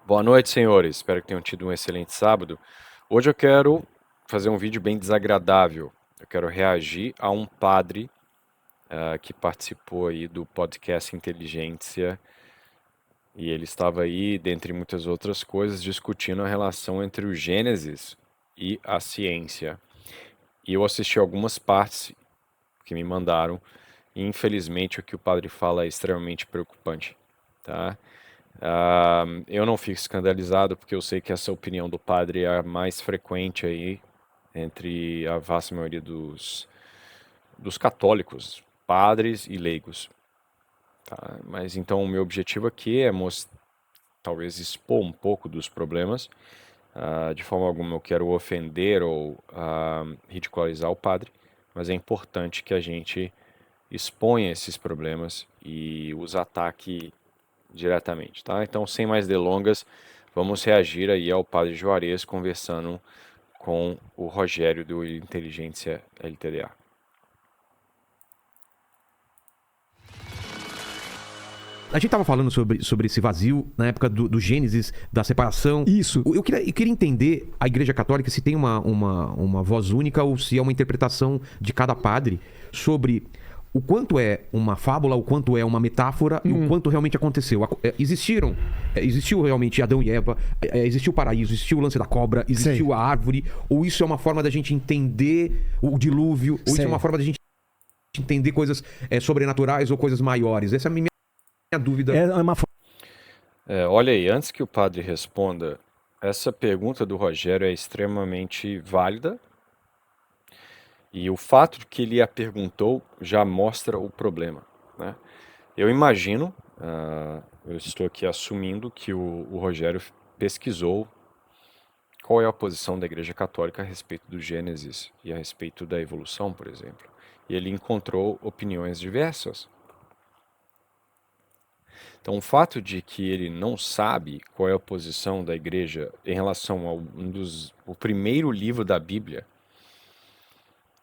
Boa noite, senhores. Espero que tenham tido um excelente sábado. Hoje eu quero fazer um vídeo bem desagradável. Eu quero reagir a um padre que participou aí do podcast Inteligência e ele estava aí, dentre muitas outras coisas, discutindo a relação entre o Gênesis e a ciência. E eu assisti algumas partes que me mandaram e infelizmente o que o padre fala é extremamente preocupante, tá? Eu não fico escandalizado porque eu sei que essa opinião do padre é a mais frequente aí entre a vasta maioria dos católicos, padres e leigos. Tá? Mas então o meu objetivo aqui é talvez expor um pouco dos problemas. De forma alguma eu quero ofender ou ridicularizar o padre, mas é importante que a gente exponha esses problemas e os ataque diretamente, tá? Então, sem mais delongas, vamos reagir aí ao Padre Juarez conversando com o Rogério do Inteligência LTDA. A gente tava falando sobre esse vazio na época do Gênesis, da separação. Isso. Eu queria entender a Igreja Católica se tem uma voz única ou se é uma interpretação de cada padre sobre o quanto é uma fábula, o quanto é uma metáfora e o quanto realmente aconteceu. Existiu realmente Adão e Eva, existiu o paraíso, existiu o lance da cobra, existiu Sei. a árvore, ou isso é uma forma da gente entender o dilúvio, ou isso Sei. é uma forma da gente entender coisas sobrenaturais ou coisas maiores. Essa é a minha dúvida. É uma Olha aí, antes que o padre responda, essa pergunta do Rogério é extremamente válida e o fato de que ele a perguntou já mostra o problema, né? Eu imagino, eu estou aqui assumindo que o Rogério pesquisou qual é a posição da Igreja Católica a respeito do Gênesis e a respeito da evolução, por exemplo. E ele encontrou opiniões diversas. Então, o fato de que ele não sabe qual é a posição da Igreja em relação ao o primeiro livro da Bíblia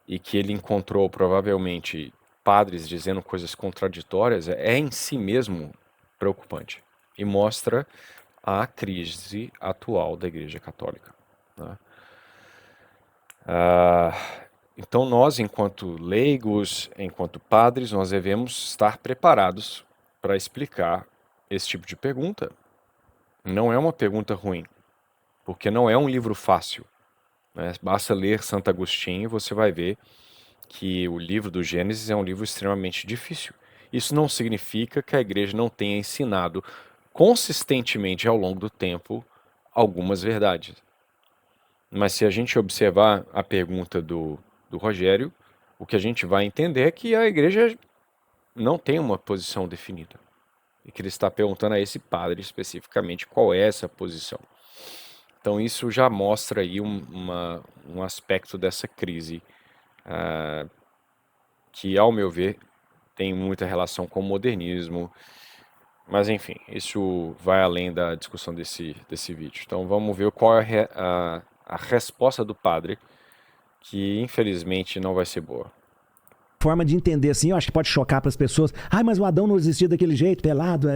e que ele encontrou provavelmente padres dizendo coisas contraditórias é em si mesmo preocupante e mostra a crise atual da Igreja Católica, né? Então nós, enquanto leigos, enquanto padres, nós devemos estar preparados para explicar esse tipo de pergunta. Não é uma pergunta ruim, porque não é um livro fácil, né? Basta ler Santo Agostinho e você vai ver que o livro do Gênesis é um livro extremamente difícil. Isso não significa que a igreja não tenha ensinado consistentemente ao longo do tempo algumas verdades. Mas se a gente observar a pergunta do Rogério, o que a gente vai entender é que a igreja não tem uma posição definida. E que ele está perguntando a esse padre especificamente qual é essa posição. Então isso já mostra aí um aspecto dessa crise que, ao meu ver, tem muita relação com o modernismo. Mas enfim, isso vai além da discussão desse vídeo. Então vamos ver qual é a resposta do padre, que infelizmente não vai ser boa. forma de entender assim, eu acho que pode chocar para as pessoas. Ai, mas o Adão não existiu daquele jeito, pelado.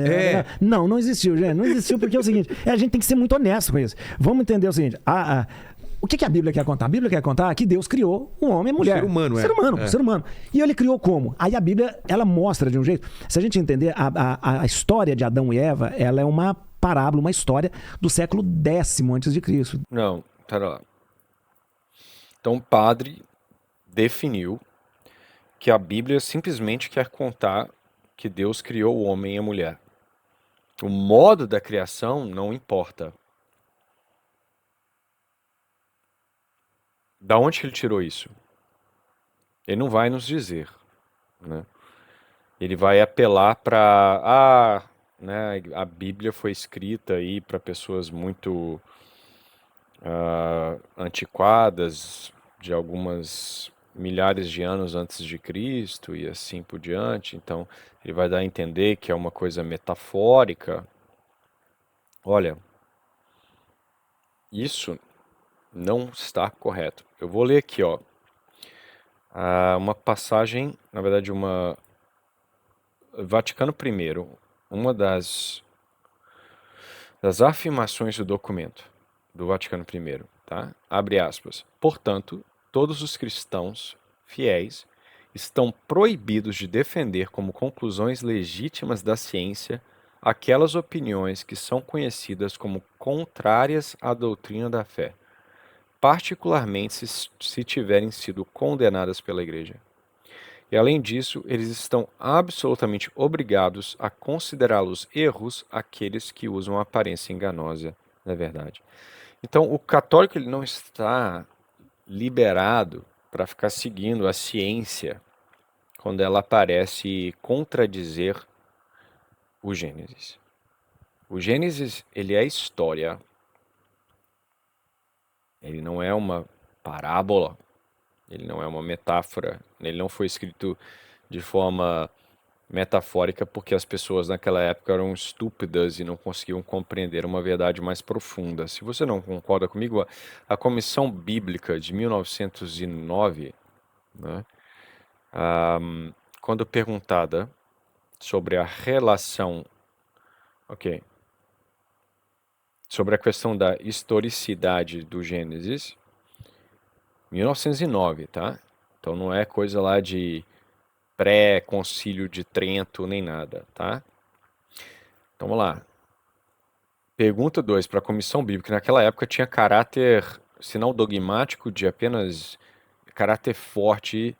Não, não existiu, gente. Não existiu porque é o seguinte, a gente tem que ser muito honesto com isso. Vamos entender o seguinte, o que a Bíblia quer contar? A Bíblia quer contar que Deus criou o homem e a mulher. ser humano, Ser humano. E ele criou como? Aí a Bíblia, ela mostra de um jeito. Se a gente entender, a história de Adão e Eva, ela é uma parábola, uma história do século X antes de Cristo. Não, pera lá. Então o padre definiu que a Bíblia simplesmente quer contar que Deus criou o homem e a mulher. O modo da criação não importa. Da onde ele tirou isso? Ele não vai nos dizer, né? Ele vai apelar para né, a Bíblia foi escrita aí para pessoas muito antiquadas, de algumas milhares de anos antes de Cristo e assim por diante. Então, ele vai dar a entender que é uma coisa metafórica. Olha, isso não está correto. Eu vou ler aqui, ó, uma passagem, na verdade, uma Vaticano I, uma das das afirmações do documento do Vaticano I, tá? Abre aspas. Portanto, todos os cristãos fiéis estão proibidos de defender como conclusões legítimas da ciência aquelas opiniões que são conhecidas como contrárias à doutrina da fé, particularmente se tiverem sido condenadas pela Igreja. E além disso, eles estão absolutamente obrigados a considerá-los erros aqueles que usam a aparência enganosa da verdade. Então, o católico ele não está liberado para ficar seguindo a ciência quando ela parece contradizer o Gênesis. O Gênesis, ele é história. Ele não é uma parábola, ele não é uma metáfora, ele não foi escrito de forma metafórica porque as pessoas naquela época eram estúpidas e não conseguiam compreender uma verdade mais profunda. Se você não concorda comigo, a Comissão Bíblica de 1909, né, quando perguntada sobre a relação, sobre a questão da historicidade do Gênesis, 1909, tá? Então não é coisa lá de pré-concílio de Trento nem nada, tá? Então vamos lá. Pergunta 2 para a Comissão Bíblica. Naquela época tinha caráter, se não dogmático, de apenas caráter forte,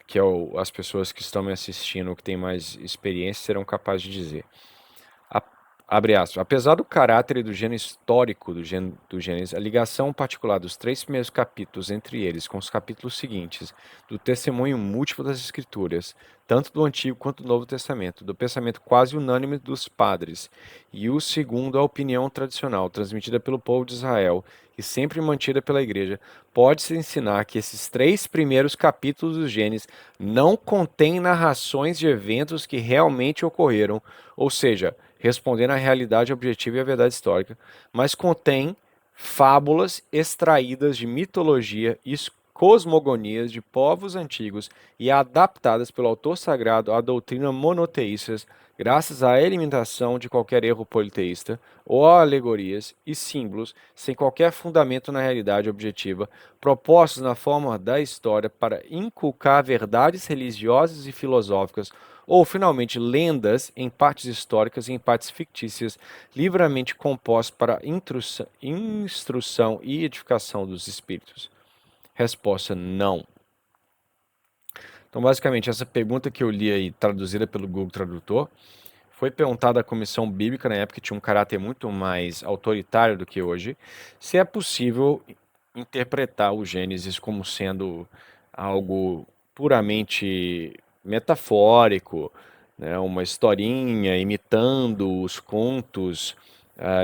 que é as pessoas que estão me assistindo, que têm mais experiência, serão capazes de dizer. Abre aspas. Apesar do caráter e do gênero histórico do Gênesis, a ligação particular dos 3 primeiros capítulos entre eles com os capítulos seguintes, do testemunho múltiplo das Escrituras, tanto do Antigo quanto do Novo Testamento, do pensamento quase unânime dos padres, e o segundo, a opinião tradicional, transmitida pelo povo de Israel e sempre mantida pela Igreja, pode-se ensinar que esses 3 primeiros capítulos do Gênesis não contêm narrações de eventos que realmente ocorreram, ou seja, respondendo à realidade objetiva e à verdade histórica, mas contém fábulas extraídas de mitologia e cosmogonias de povos antigos e adaptadas pelo autor sagrado à doutrina monoteísta, graças à eliminação de qualquer erro politeísta ou a alegorias e símbolos sem qualquer fundamento na realidade objetiva, propostos na forma da história para inculcar verdades religiosas e filosóficas ou, finalmente, lendas em partes históricas e em partes fictícias, livremente compostas para instrução e edificação dos espíritos? Resposta: não. Então, basicamente, essa pergunta que eu li aí, traduzida pelo Google Tradutor, foi perguntada à Comissão Bíblica, na época que tinha um caráter muito mais autoritário do que hoje, se é possível interpretar o Gênesis como sendo algo puramente metafórico, né, uma historinha imitando os contos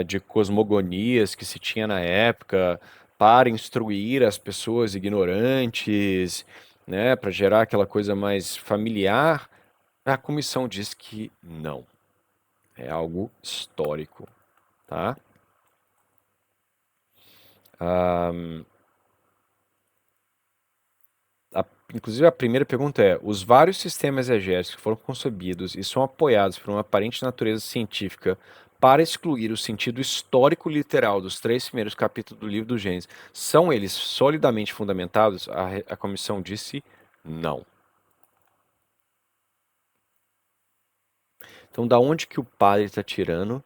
de cosmogonias que se tinha na época para instruir as pessoas ignorantes, né, para gerar aquela coisa mais familiar. A comissão diz que não. É algo histórico, tá? Inclusive, a primeira pergunta é: os vários sistemas exegéticos que foram concebidos e são apoiados por uma aparente natureza científica para excluir o sentido histórico literal dos 3 primeiros capítulos do livro do Gênesis, são eles solidamente fundamentados? A comissão disse não. Então, da onde que o padre está tirando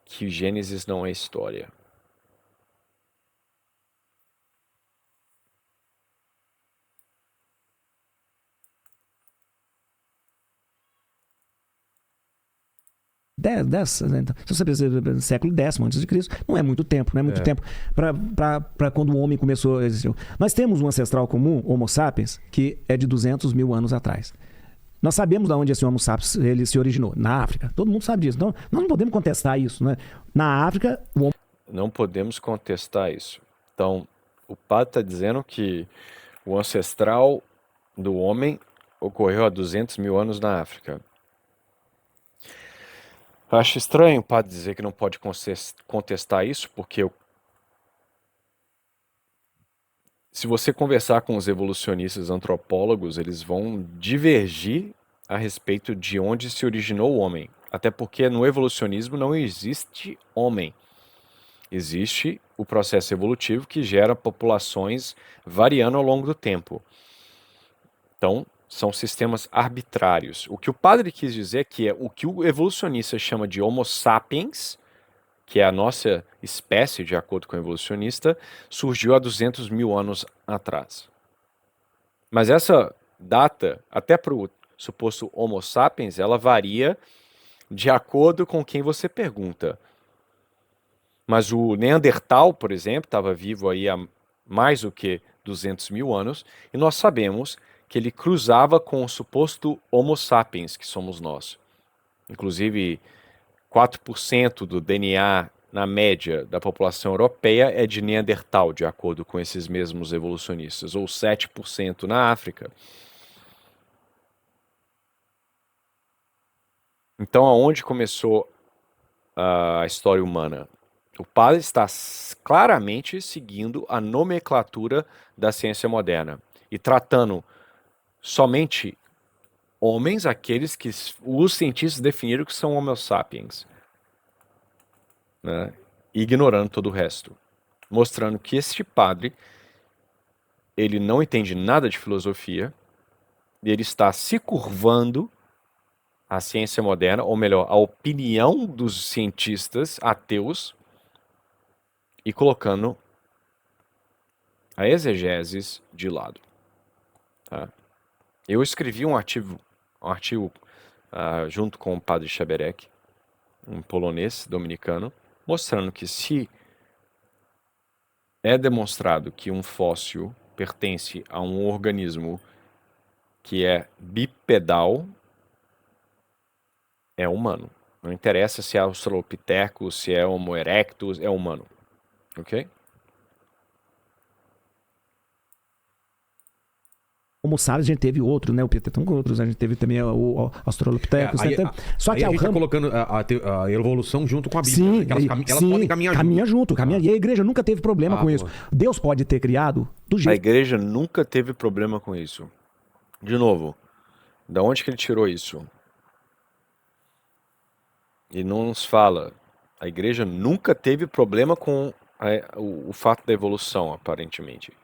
que Gênesis não é história? Então, se você pensa no século X antes de Cristo, não é muito tempo, não é muito tempo para quando o homem começou a existir. Nós temos um ancestral comum, Homo sapiens, que é de 200 mil anos atrás. Nós sabemos de onde esse Homo sapiens ele se originou, na África. Todo mundo sabe disso. Então, nós não podemos contestar isso, né? Na África, o Homo... Não podemos contestar isso. Então, o padre está dizendo que o ancestral do homem ocorreu há 200 mil anos na África. Eu acho estranho o padre dizer que não pode contestar isso, porque se você conversar com os evolucionistas antropólogos, eles vão divergir a respeito de onde se originou o homem. Até porque no evolucionismo não existe homem. Existe o processo evolutivo que gera populações variando ao longo do tempo. Então, são sistemas arbitrários. O que o padre quis dizer é que é o que o evolucionista chama de Homo sapiens, que é a nossa espécie, de acordo com o evolucionista, surgiu há 200 mil anos atrás. Mas essa data, até para o suposto Homo sapiens, ela varia de acordo com quem você pergunta. Mas o Neandertal, por exemplo, estava vivo aí há mais do que 200 mil anos, e nós sabemos que ele cruzava com o suposto Homo sapiens, que somos nós. Inclusive, 4% do DNA na média da população europeia é de Neandertal, de acordo com esses mesmos evolucionistas, ou 7% na África. Então, aonde começou a história humana? O padre está claramente seguindo a nomenclatura da ciência moderna e tratando somente homens, aqueles que os cientistas definiram que são Homo sapiens, né? Ignorando todo o resto, mostrando que este padre ele não entende nada de filosofia e ele está se curvando à ciência moderna, ou melhor, à opinião dos cientistas ateus e colocando a exegeses de lado. Tá? Eu escrevi um artigo junto com o padre Chaberek, um polonês dominicano, mostrando que se é demonstrado que um fóssil pertence a um organismo que é bipedal, é humano. Não interessa se é Australopithecus, se é Homo erectus, é humano. Ok? Homo sapiens, a gente teve outro, né? O Piteton com outros, a gente teve também o Australopithecus. Só que a gente tá colocando a evolução junto com a Bíblia. Sim, Né? Elas podem caminhar junto. E a igreja nunca teve problema com isso. Deus pode ter criado do jeito... A igreja nunca teve problema com isso. De novo, da onde que ele tirou isso? E não nos fala. A igreja nunca teve problema com o fato da evolução, aparentemente.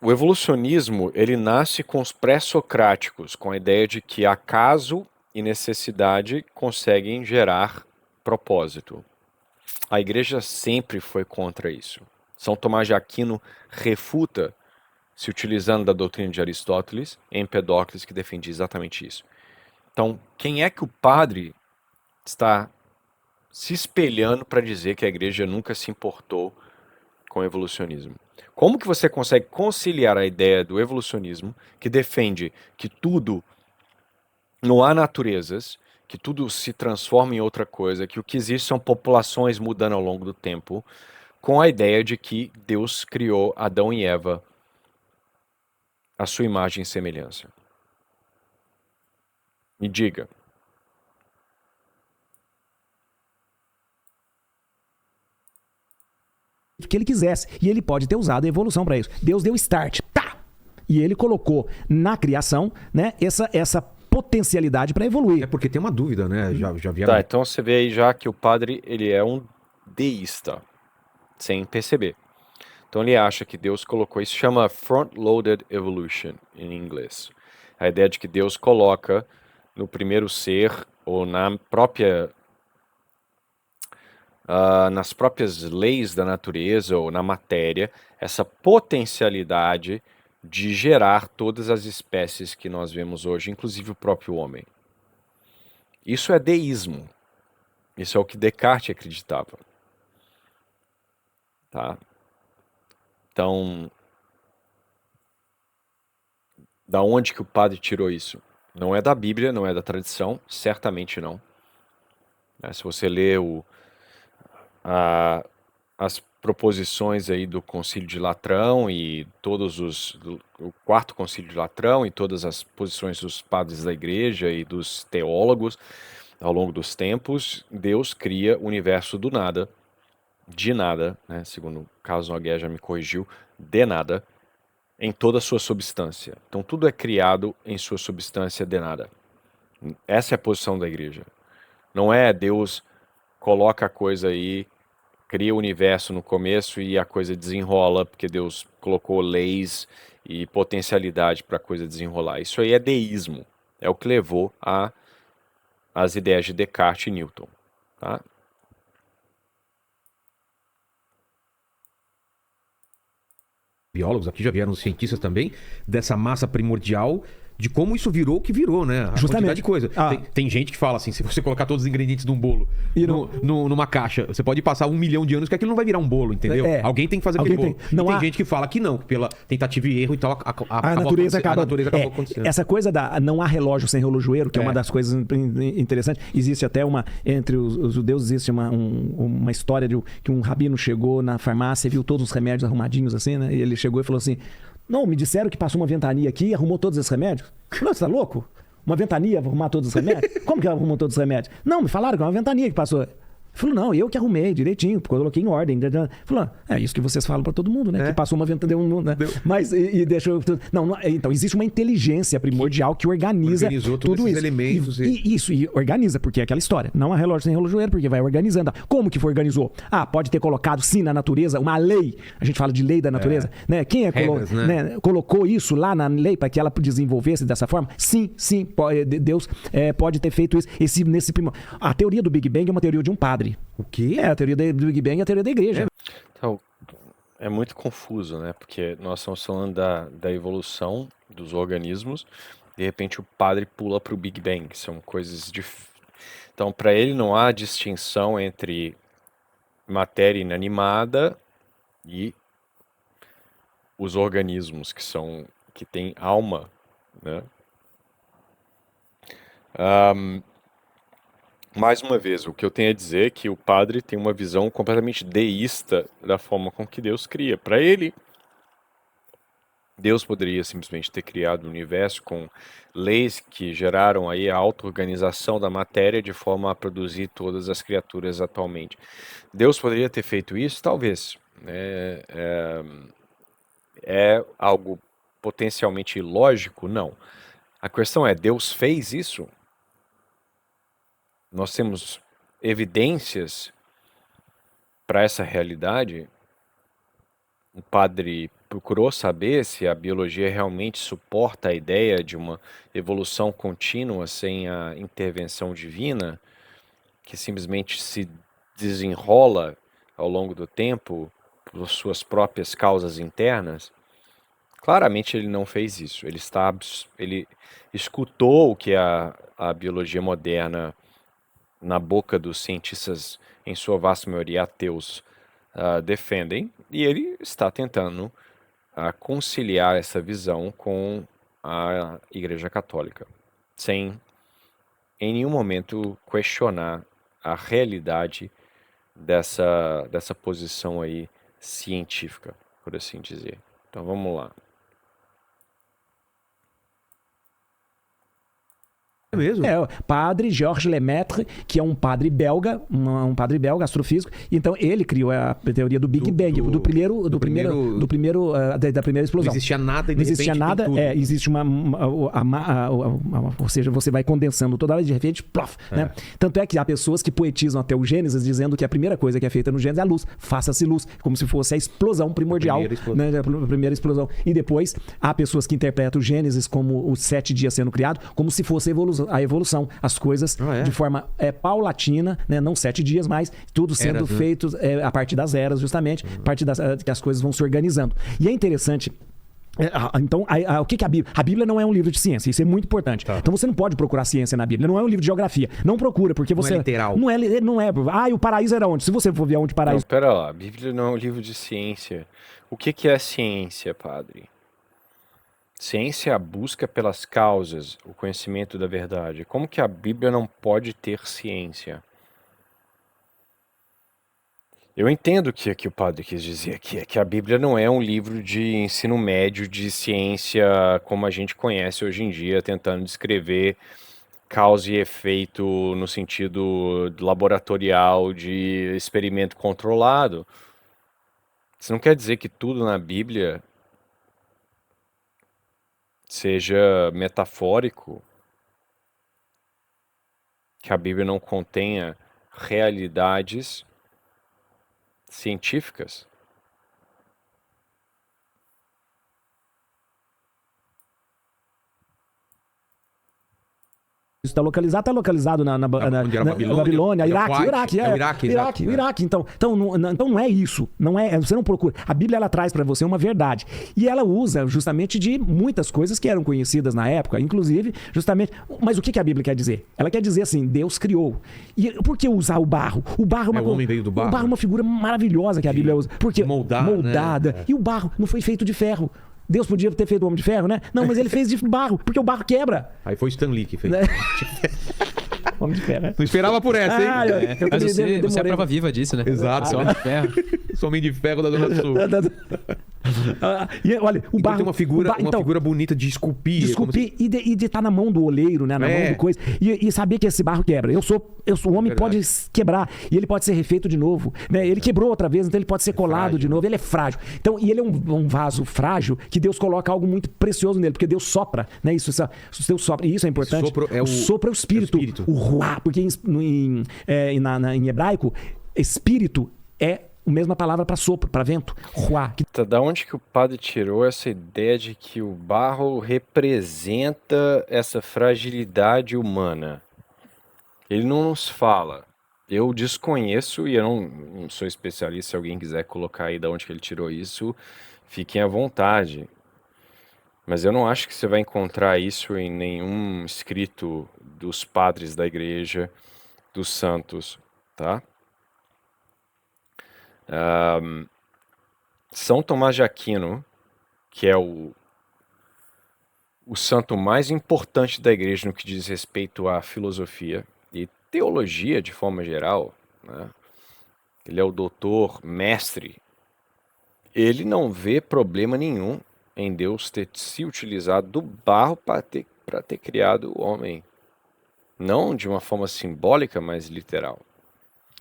O evolucionismo, ele nasce com os pré-socráticos, com a ideia de que acaso e necessidade conseguem gerar propósito. A igreja sempre foi contra isso. São Tomás de Aquino refuta, se utilizando da doutrina de Aristóteles, Empedócles, que defendia exatamente isso. Então, quem é que o padre está se espelhando para dizer que a igreja nunca se importou com o evolucionismo? Como que você consegue conciliar a ideia do evolucionismo, que defende que tudo, não há naturezas, que tudo se transforma em outra coisa, que o que existe são populações mudando ao longo do tempo, com a ideia de que Deus criou Adão e Eva à sua imagem e semelhança? Me diga. Que ele quisesse. E ele pode ter usado a evolução para isso. Deus deu start. Tá! E ele colocou na criação, né, essa potencialidade para evoluir. É porque tem uma dúvida, né? Já vieram... Tá, então você vê aí já que o padre, ele é um deísta, sem perceber. Então ele acha que Deus colocou, isso chama front-loaded evolution em inglês. A ideia de que Deus coloca no primeiro ser ou na própria nas próprias leis da natureza ou na matéria, essa potencialidade de gerar todas as espécies que nós vemos hoje, inclusive o próprio homem. Isso é deísmo. Isso é o que Descartes acreditava. Tá? Então, da onde que o padre tirou isso? Não é da Bíblia, não é da tradição, certamente não. Se você lê as proposições aí do Concílio de Latrão e o quarto Concílio de Latrão e todas as posições dos padres da igreja e dos teólogos ao longo dos tempos, Deus cria o universo do nada, de nada, né? Segundo Carlos Nogueira já me corrigiu, de nada, em toda a sua substância. Então tudo é criado em sua substância de nada. Essa é a posição da igreja. Não é Deus coloca a coisa aí, cria o universo no começo e a coisa desenrola, porque Deus colocou leis e potencialidade para a coisa desenrolar. Isso aí é deísmo. É o que levou às ideias de Descartes e Newton. Tá? Biólogos, aqui já vieram cientistas também, dessa massa primordial, de como isso virou o que virou, né? A Justamente. quantidade de coisa. Ah. Tem gente que fala assim, se você colocar todos os ingredientes de um bolo E numa caixa, você pode passar 1 milhão de anos que aquilo não vai virar um bolo, entendeu? É. Alguém tem que fazer Alguém aquele bolo. tem. Não E tem há- gente que fala que não, que pela tentativa e erro, então A natureza acaba acontecendo. Essa coisa da não há relógio sem relojoeiro, que é uma É. das coisas interessantes. Existe até entre os judeus existe uma história de que um rabino chegou na farmácia e viu todos os remédios arrumadinhos assim, né? E ele chegou e falou assim: "Não, me disseram que passou uma ventania aqui e arrumou todos esses remédios." Falou: "Você tá louco? Uma ventania vai arrumar todos os remédios? Como que ela arrumou todos os remédios?" "Não, me falaram que é uma ventania que passou." Falou: "Não, eu que arrumei direitinho, porque eu coloquei em ordem." Falou: "É isso que vocês falam pra todo mundo, né? Que passou uma ventania, né? Mas e deixou. Então existe uma inteligência primordial que organiza Organizou todos tudo esses isso. elementos E organiza, porque é aquela história. Não há relógio sem relojoeiro, porque vai organizando. Como que foi organizou? Pode ter colocado sim na natureza uma lei. A gente fala de lei da natureza, né? Quem Regras, né? colocou isso lá na lei para que ela desenvolvesse dessa forma? Sim, Deus pode ter feito isso. A teoria do Big Bang é uma teoria de um padre. O quê? A teoria do Big Bang é a teoria da igreja. Então, é muito confuso, né? Porque nós estamos falando da evolução dos organismos, de repente o padre pula para o Big Bang, são coisas Então, para ele não há distinção entre matéria inanimada e os organismos que têm alma, né? Mais uma vez, o que eu tenho a dizer é que o padre tem uma visão completamente deísta da forma com que Deus cria. Para ele, Deus poderia simplesmente ter criado o universo com leis que geraram aí a auto-organização da matéria de forma a produzir todas as criaturas atualmente. Deus poderia ter feito isso? Talvez. É algo potencialmente ilógico? Não. A questão é, Deus fez isso? Nós temos evidências para essa realidade? O padre procurou saber se a biologia realmente suporta a ideia de uma evolução contínua sem a intervenção divina, que simplesmente se desenrola ao longo do tempo por suas próprias causas internas? Claramente ele não fez isso. Ele escutou o que a biologia moderna, na boca dos cientistas, em sua vasta maioria ateus, defendem, e ele está tentando conciliar essa visão com a Igreja Católica, sem em nenhum momento questionar a realidade dessa posição aí científica, por assim dizer. Então vamos lá. É mesmo? O padre Georges Lemaitre, que é um padre belga, um padre belga, astrofísico. Então ele criou a teoria do Big Bang, da primeira explosão. Não existia nada e de Não existia repente nada, tem tudo. existe ou seja, você vai condensando toda hora de repente, plof, né? Tanto é que há pessoas que poetizam até o Gênesis dizendo que a primeira coisa que é feita no Gênesis é a luz, faça-se luz, como se fosse a explosão primordial, né? A primeira explosão. E depois há pessoas que interpretam o Gênesis como os 7 dias sendo criado, como se fosse a evolução, as coisas de forma paulatina, né? Não 7 dias, mas tudo sendo feito a partir das eras, justamente, a partir que as coisas vão se organizando. E é interessante. Então, o que é a Bíblia? A Bíblia não é um livro de ciência, isso é muito importante. Então você não pode procurar ciência na Bíblia, não é um livro de geografia. Não procura, porque você. Não é literal. Não é. E o paraíso era onde? Se você for ver onde o paraíso. Não, pera lá, a Bíblia não é um livro de ciência. O que é ciência, padre? Ciência é a busca pelas causas, o conhecimento da verdade. Como que a Bíblia não pode ter ciência? Eu entendo que o padre quis dizer aqui, é que a Bíblia não é um livro de ensino médio de ciência como a gente conhece hoje em dia, tentando descrever causa e efeito no sentido laboratorial de experimento controlado. Isso não quer dizer que tudo na Bíblia seja metafórico, que a Bíblia não contenha realidades científicas. Isso está localizado Onde era na Babilônia, Babilônia, onde era Iraque, Kuwait, Iraque, o Iraque, exato, o Iraque. Então não é isso. Não é, você não procura. A Bíblia ela traz para você uma verdade. E ela usa justamente de muitas coisas que eram conhecidas na época, inclusive, justamente. Mas o que a Bíblia quer dizer? Ela quer dizer assim: Deus criou. E por que usar o barro? O barro o homem veio do barro. O barro é uma figura maravilhosa que a Bíblia usa. Porque moldada. Né? E o barro não foi feito de ferro. Deus podia ter feito o homem de ferro, né? Não, mas ele fez de barro, porque o barro quebra. Aí foi Stan Lee que fez. Homem de ferro, né? Não esperava por essa, hein? Mas você é a prova viva disso, né? Exato. Você é homem de ferro. Sou homem de ferro da Zona Sul. E olha, o Então barro tem uma figura bonita de esculpir. Esculpir e de estar na mão do oleiro, né? Na mão do coisa. E saber que esse barro quebra. O homem pode quebrar e ele pode ser refeito de novo. Né? Ele quebrou outra vez, então ele pode ser colado frágil. de novo. Ele é frágil. Então, e ele é um vaso frágil que Deus coloca algo muito precioso nele, porque Deus sopra, né? Deus sopra. E isso é importante. O sopro é o espírito. O ruá, porque em hebraico, espírito é a mesma palavra para sopro, para vento. Ruá. Da onde que o padre tirou essa ideia de que o barro representa essa fragilidade humana? Ele não nos fala. Eu desconheço e eu não sou especialista. Se alguém quiser colocar aí da onde que ele tirou isso, fiquem à vontade. Mas eu não acho que você vai encontrar isso em nenhum escrito dos padres da igreja, dos santos, tá? São Tomás de Aquino, que é o santo mais importante da igreja no que diz respeito à filosofia e teologia de forma geral, né? Ele é o doutor mestre. Ele não vê problema nenhum em Deus ter se utilizado do barro para ter criado o homem. Não de uma forma simbólica, mas literal.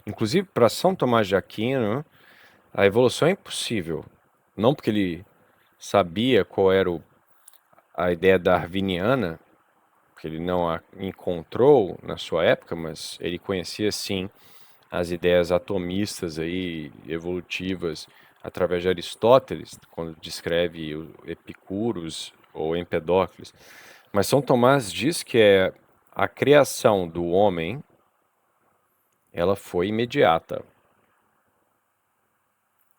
Inclusive, para São Tomás de Aquino, a evolução é impossível. Não porque ele sabia qual era a ideia darwiniana, porque ele não a encontrou na sua época, mas ele conhecia sim as ideias atomistas aí, evolutivas, através de Aristóteles, quando descreve o Epicuros ou Empedócles. Mas São Tomás diz que a criação do homem, ela foi imediata.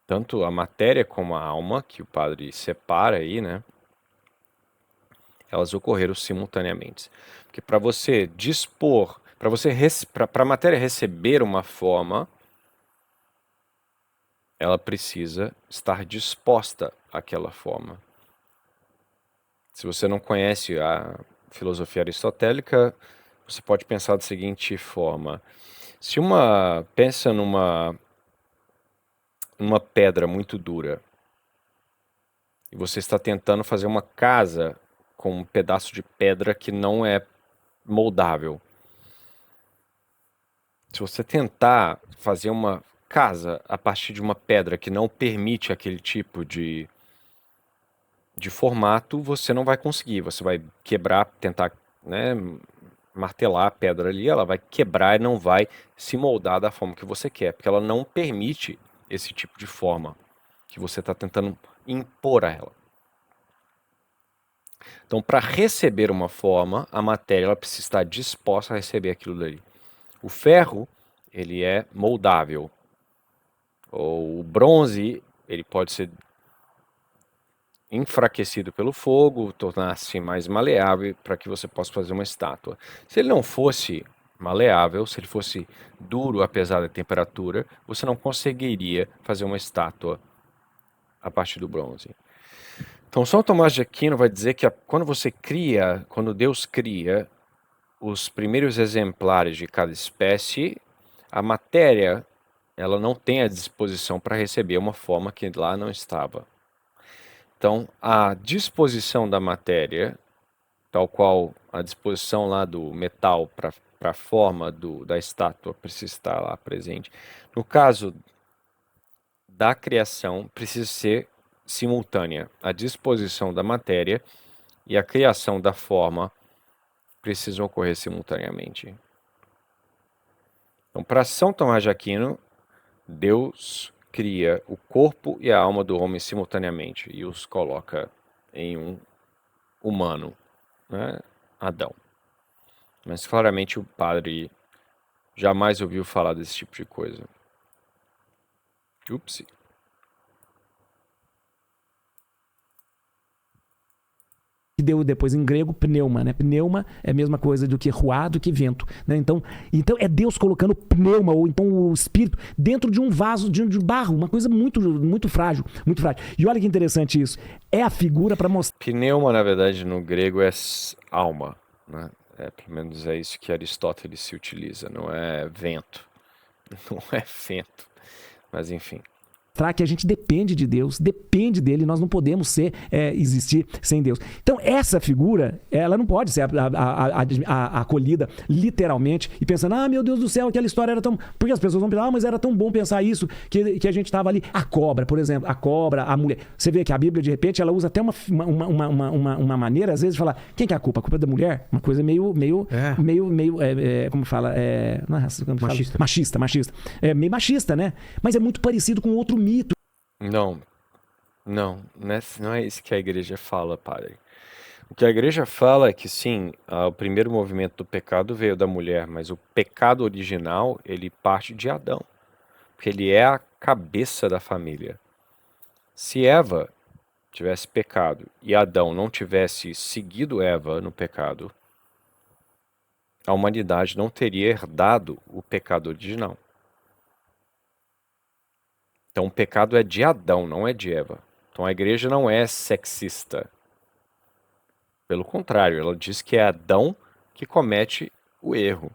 Tanto a matéria como a alma, que o padre separa aí, né? Elas ocorreram simultaneamente. Porque para você dispor, para a matéria receber uma forma, ela precisa estar disposta àquela forma. Se você não conhece a filosofia aristotélica, você pode pensar da seguinte forma: pensa numa pedra muito dura e você está tentando fazer uma casa com um pedaço de pedra que não é moldável. Se você tentar fazer uma casa a partir de uma pedra que não permite aquele tipo de formato, você não vai conseguir. Você vai quebrar, tentar, né, martelar a pedra ali, ela vai quebrar e não vai se moldar da forma que você quer, porque ela não permite esse tipo de forma que você está tentando impor a ela. Então, para receber uma forma, a matéria ela precisa estar disposta a receber aquilo dali. O ferro, ele é moldável. O bronze, ele pode ser enfraquecido pelo fogo, tornar-se mais maleável para que você possa fazer uma estátua. Se ele não fosse maleável, se ele fosse duro apesar da temperatura, você não conseguiria fazer uma estátua a partir do bronze. Então, São Tomás de Aquino vai dizer que quando Deus cria os primeiros exemplares de cada espécie, a matéria ela não tem a disposição para receber uma forma que lá não estava. Então, a disposição da matéria, tal qual a disposição lá do metal para a forma da estátua precisa estar lá presente. No caso da criação, precisa ser simultânea. A disposição da matéria e a criação da forma precisam ocorrer simultaneamente. Então, para São Tomás de Aquino, Deus cria o corpo e a alma do homem simultaneamente e os coloca em um humano, né? Adão. Mas claramente o padre jamais ouviu falar desse tipo de coisa. Ups. Que deu depois em grego pneuma, né? Pneuma é a mesma coisa do que ruá, do que vento, né? Então é Deus colocando pneuma, ou então o espírito, dentro de um vaso de barro, uma coisa muito, muito frágil, muito frágil. E olha que interessante isso. É a figura para mostrar. Pneuma, na verdade, no grego é alma, né? Pelo menos é isso que Aristóteles se utiliza, não é vento. Não é vento. Mas enfim. Que a gente depende de Deus, depende dele, nós não podemos existir sem Deus. Então essa figura, ela não pode ser acolhida literalmente e pensando, meu Deus do céu, aquela história era tão... Porque as pessoas vão pensar, mas era tão bom pensar isso, que a gente estava ali. A cobra, por exemplo, a mulher. Você vê que a Bíblia, de repente, ela usa até uma maneira, às vezes, de falar, quem que é a culpa? A culpa é da mulher? Uma coisa meio como fala? Machista. É meio machista, né? Mas é muito parecido com outro mito. Não é isso que a igreja fala, padre. O que a igreja fala é que sim, o primeiro movimento do pecado veio da mulher, mas o pecado original, ele parte de Adão, porque ele é a cabeça da família. Se Eva tivesse pecado e Adão não tivesse seguido Eva no pecado, a humanidade não teria herdado o pecado original. Então o pecado é de Adão, não é de Eva. Então a igreja não é sexista. Pelo contrário, ela diz que é Adão que comete o erro.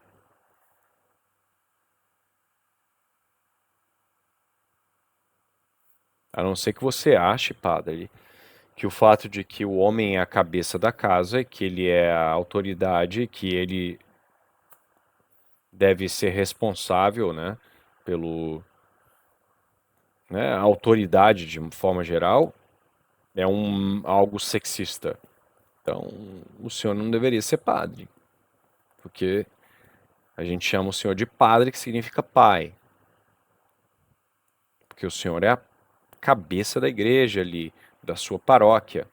A não ser que você ache, padre, que o fato de que o homem é a cabeça da casa, que ele é a autoridade, que ele deve ser responsável, né, a autoridade de forma geral, é algo sexista. Então, o senhor não deveria ser padre, porque a gente chama o senhor de padre, que significa pai. Porque o senhor é a cabeça da igreja ali, da sua paróquia.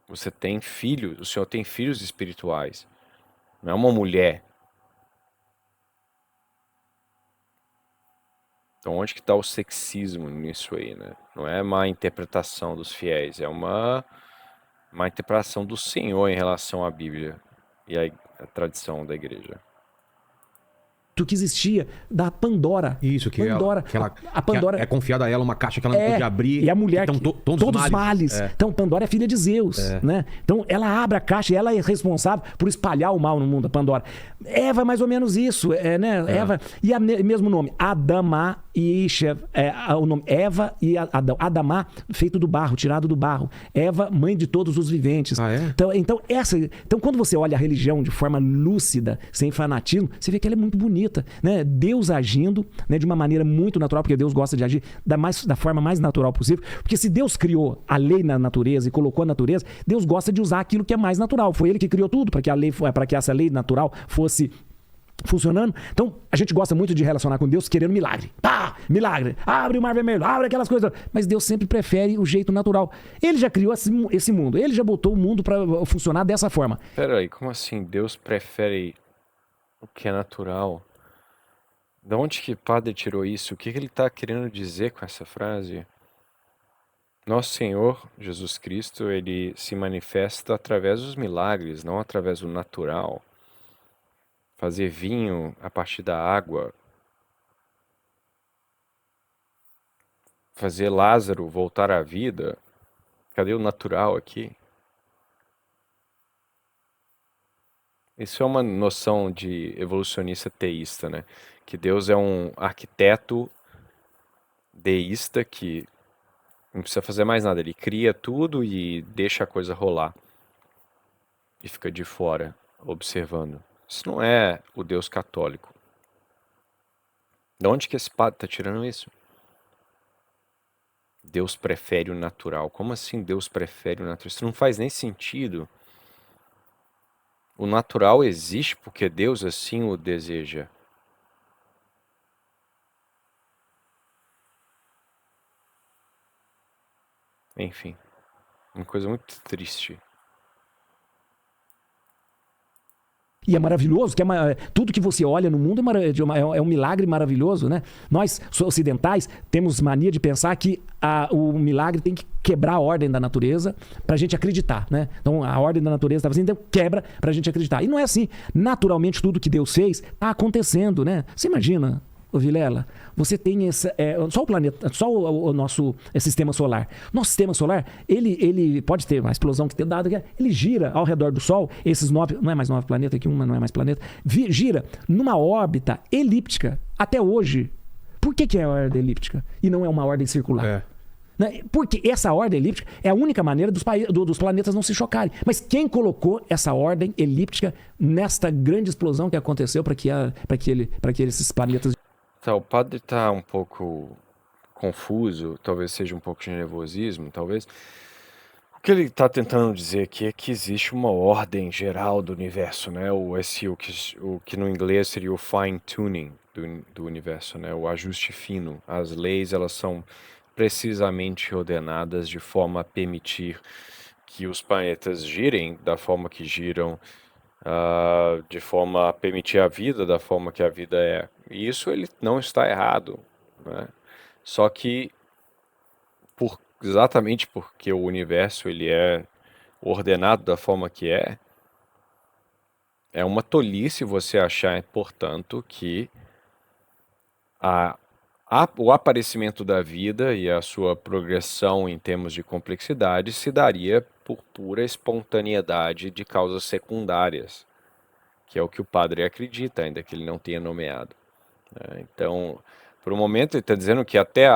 Você tem filhos, o senhor tem filhos espirituais. Não é uma mulher. Então onde que está o sexismo nisso aí, né? Não é má interpretação dos fiéis, é uma interpretação do Senhor em relação à Bíblia e a tradição da igreja. Que existia da Pandora. Isso, que Pandora. A Pandora é confiada a ela uma caixa que ela não pode abrir. E a mulher então, todos os males. Então Pandora é filha de Zeus, né? Então ela abre a caixa e ela é responsável por espalhar o mal no mundo, a Pandora. Eva é mais ou menos isso, né? Eva e mesmo nome, Adamá e Isha, o nome Eva e Adão. Adamá, feito do barro, tirado do barro. Eva, mãe de todos os viventes. Então quando você olha a religião de forma lúcida, sem fanatismo, você vê que ela é muito bonita. Né? Deus agindo, né, de uma maneira muito natural, porque Deus gosta de agir da forma mais natural possível. Porque se Deus criou a lei na natureza e colocou a natureza, Deus gosta de usar aquilo que é mais natural. Foi Ele que criou tudo para que essa lei natural fosse funcionando. Então, a gente gosta muito de relacionar com Deus querendo milagre. Milagre. Abre o mar vermelho, abre aquelas coisas. Mas Deus sempre prefere o jeito natural. Ele já criou esse mundo. Ele já botou o mundo para funcionar dessa forma. Peraí, como assim Deus prefere o que é natural? De onde que o padre tirou isso? O que ele está querendo dizer com essa frase? Nosso Senhor Jesus Cristo, ele se manifesta através dos milagres, não através do natural. Fazer vinho a partir da água. Fazer Lázaro voltar à vida. Cadê o natural aqui? Isso é uma noção de evolucionista teísta, né? Que Deus é um arquiteto deísta que não precisa fazer mais nada. Ele cria tudo e deixa a coisa rolar. E fica de fora, observando. Isso não é o Deus católico. De onde que esse padre está tirando isso? Deus prefere o natural. Como assim Deus prefere o natural? Isso não faz nem sentido. O natural existe porque Deus assim o deseja. Enfim, uma coisa muito triste. E é maravilhoso, tudo que você olha no mundo é um milagre maravilhoso, né? Nós, ocidentais, temos mania de pensar que o milagre tem que quebrar a ordem da natureza pra gente acreditar, né? Então, a ordem da natureza está fazendo, então quebra pra gente acreditar. E não é assim. Naturalmente, tudo que Deus fez tá acontecendo, né? Você imagina, ô Vilela, você tem só o planeta, só o nosso sistema solar. Nosso sistema solar, ele pode ter uma explosão que tem dado, ele gira ao redor do Sol, esses 9, não é mais 9 planetas, aqui uma não é mais planeta, gira numa órbita elíptica até hoje. Por que é a ordem elíptica e não é uma ordem circular? Né? Porque essa ordem elíptica é a única maneira dos planetas não se chocarem. Mas quem colocou essa ordem elíptica nesta grande explosão que aconteceu para que esses planetas... Tá, o padre está um pouco confuso, talvez seja um pouco de nervosismo, talvez. O que ele está tentando dizer aqui é que existe uma ordem geral do universo, né? O que no inglês seria o fine tuning do universo, né? O ajuste fino. As leis, elas são precisamente ordenadas de forma a permitir que os planetas girem da forma que giram, de forma a permitir a vida da forma que a vida é. E isso ele não está errado, né? Só que exatamente porque o universo ele é ordenado da forma que é uma tolice você achar, portanto, que o aparecimento da vida e a sua progressão em termos de complexidade se daria por pura espontaneidade de causas secundárias, que é o que o padre acredita, ainda que ele não tenha nomeado. Então, por um momento, ele está dizendo que até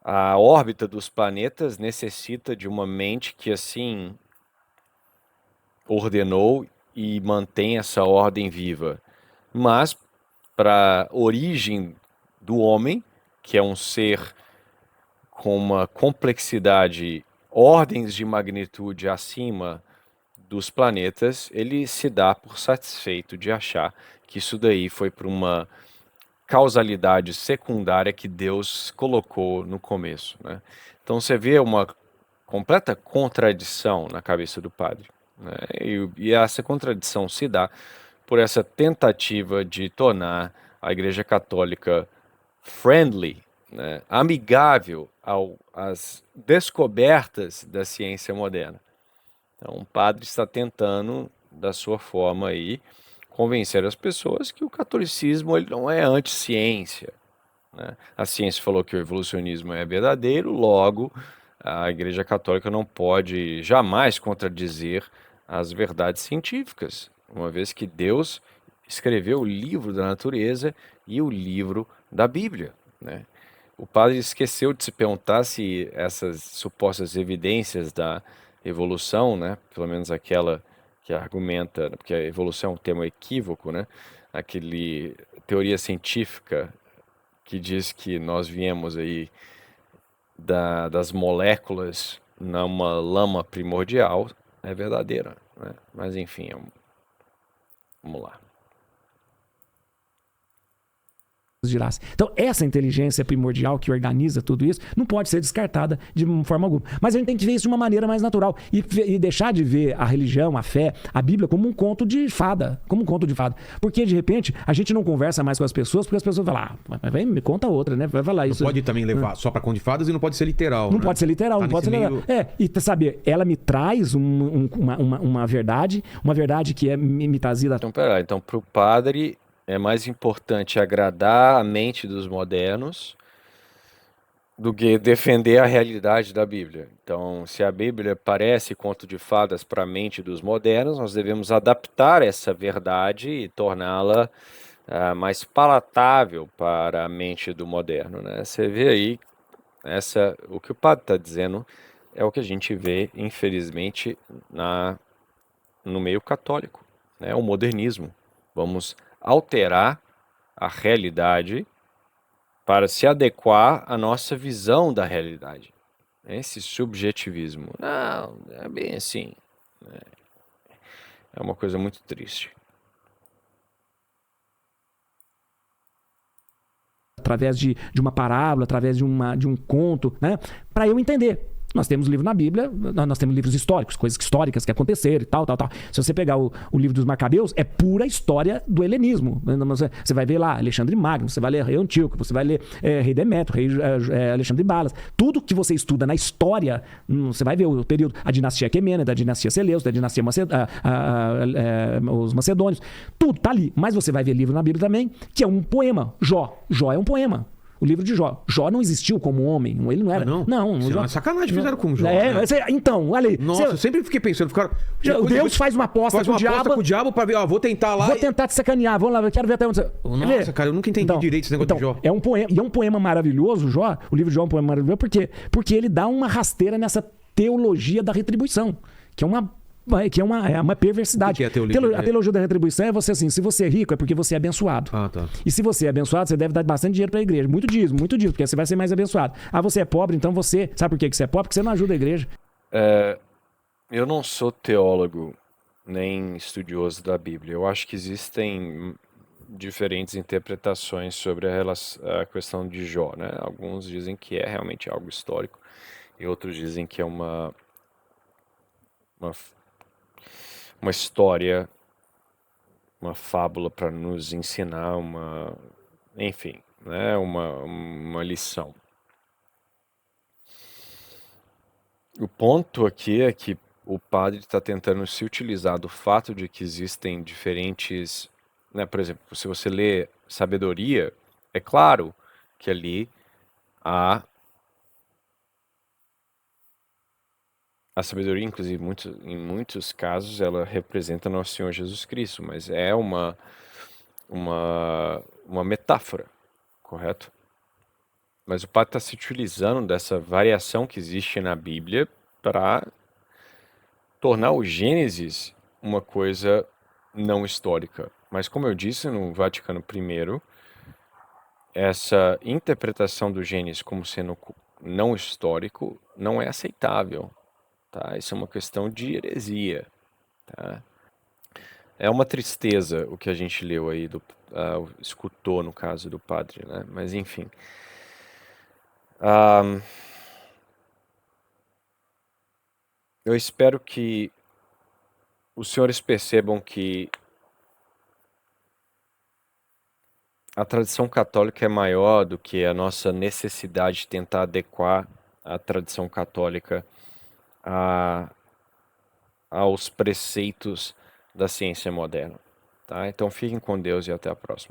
a órbita dos planetas necessita de uma mente que, assim, ordenou e mantém essa ordem viva. Mas, para a origem do homem, que é um ser com uma complexidade, ordens de magnitude acima dos planetas, ele se dá por satisfeito de achar que isso daí foi por uma causalidade secundária que Deus colocou no começo, né? Então você vê uma completa contradição na cabeça do padre, né? E essa contradição se dá por essa tentativa de tornar a Igreja Católica friendly, né? Amigável às descobertas da ciência moderna. Então o padre está tentando, da sua forma aí, convencer as pessoas que o catolicismo ele não é anti-ciência, né? A ciência falou que o evolucionismo é verdadeiro, logo a Igreja Católica não pode jamais contradizer as verdades científicas, uma vez que Deus escreveu o livro da natureza e o livro da Bíblia, né? O padre esqueceu de se perguntar se essas supostas evidências da evolução, né, pelo menos aquela que argumenta, porque a evolução é um termo equívoco, né? Aquele teoria científica que diz que nós viemos aí das moléculas numa lama primordial é verdadeira, né? Mas enfim, vamos lá. Girasse. Então, essa inteligência primordial que organiza tudo isso não pode ser descartada de forma alguma. Mas a gente tem que ver isso de uma maneira mais natural e deixar de ver a religião, a fé, a Bíblia como um conto de fada, Porque, de repente, a gente não conversa mais com as pessoas porque as pessoas vão lá, vem, me conta outra, né? Vai falar isso. Não pode também levar só para conto de fadas e não pode ser literal. Não né? pode ser literal, tá não pode ser literal. E sabe, ela me traz uma verdade que é me trazida. Então, pera lá, então para o padre é mais importante agradar a mente dos modernos do que defender a realidade da Bíblia. Então, se a Bíblia parece conto de fadas para a mente dos modernos, nós devemos adaptar essa verdade e torná-la mais palatável para a mente do moderno, né? Você vê aí, o que o padre está dizendo é o que a gente vê, infelizmente, no meio católico, né? O modernismo. Vamos alterar a realidade para se adequar à nossa visão da realidade. Esse subjetivismo. Não, é bem assim. É uma coisa muito triste. Através de uma parábola, através de um conto, né? Para eu entender. Nós temos livro na Bíblia, nós temos livros históricos, coisas históricas que aconteceram e tal. Se você pegar o livro dos Macabeus, é pura história do helenismo. Você vai ver lá Alexandre Magno, você vai ler Rei Antíoco, você vai ler Rei Demétrio, Rei Alexandre Balas. Tudo que você estuda na história, você vai ver o período, a dinastia Aquemênida, a dinastia Seleucida, a dinastia os Macedônios. Tudo tá ali. Mas você vai ver livro na Bíblia também, que é um poema. Jó é um poema. O livro de Jó. Jó não existiu como homem. Ele não era. Não. Jó... É uma sacanagem fizeram com o Jó. Né? Então, olha aí. Nossa, eu sempre fiquei pensando. Deus faz uma aposta com o diabo pra ver, vou tentar lá. Vou tentar te sacanear. Vamos lá, eu quero ver até onde você... Nossa, cara, eu nunca entendi direito esse negócio de Jó. É um poema, e é um poema maravilhoso, Jó. O livro de Jó é um poema maravilhoso. Por quê? Porque ele dá uma rasteira nessa teologia da retribuição, que é uma perversidade. O que é a teologia? A teologia da retribuição é você assim, se você é rico é porque você é abençoado. Tá. E se você é abençoado, você deve dar bastante dinheiro para a igreja. Muito dízimo, porque você vai ser mais abençoado. Você é pobre, então você... Sabe por que você é pobre? Porque você não ajuda a igreja. Eu não sou teólogo, nem estudioso da Bíblia. Eu acho que existem diferentes interpretações sobre a questão de Jó, né? Alguns dizem que é realmente algo histórico, e outros dizem que é uma história, uma fábula para nos ensinar enfim, né, uma lição. O ponto aqui é que o padre está tentando se utilizar do fato de que existem diferentes, né, por exemplo, se você lê Sabedoria, é claro que ali a sabedoria, inclusive, em muitos casos, ela representa Nosso Senhor Jesus Cristo, mas é uma metáfora, correto? Mas o padre está se utilizando dessa variação que existe na Bíblia para tornar o Gênesis uma coisa não histórica. Mas como eu disse no Vaticano I, essa interpretação do Gênesis como sendo não histórico não é aceitável. Tá? Isso é uma questão de heresia. Tá? É uma tristeza o que a gente leu aí, escutou no caso do padre, né? Mas enfim. Eu espero que os senhores percebam que a tradição católica é maior do que a nossa necessidade de tentar adequar a tradição católica aos preceitos da ciência moderna. Tá? Então fiquem com Deus e até a próxima.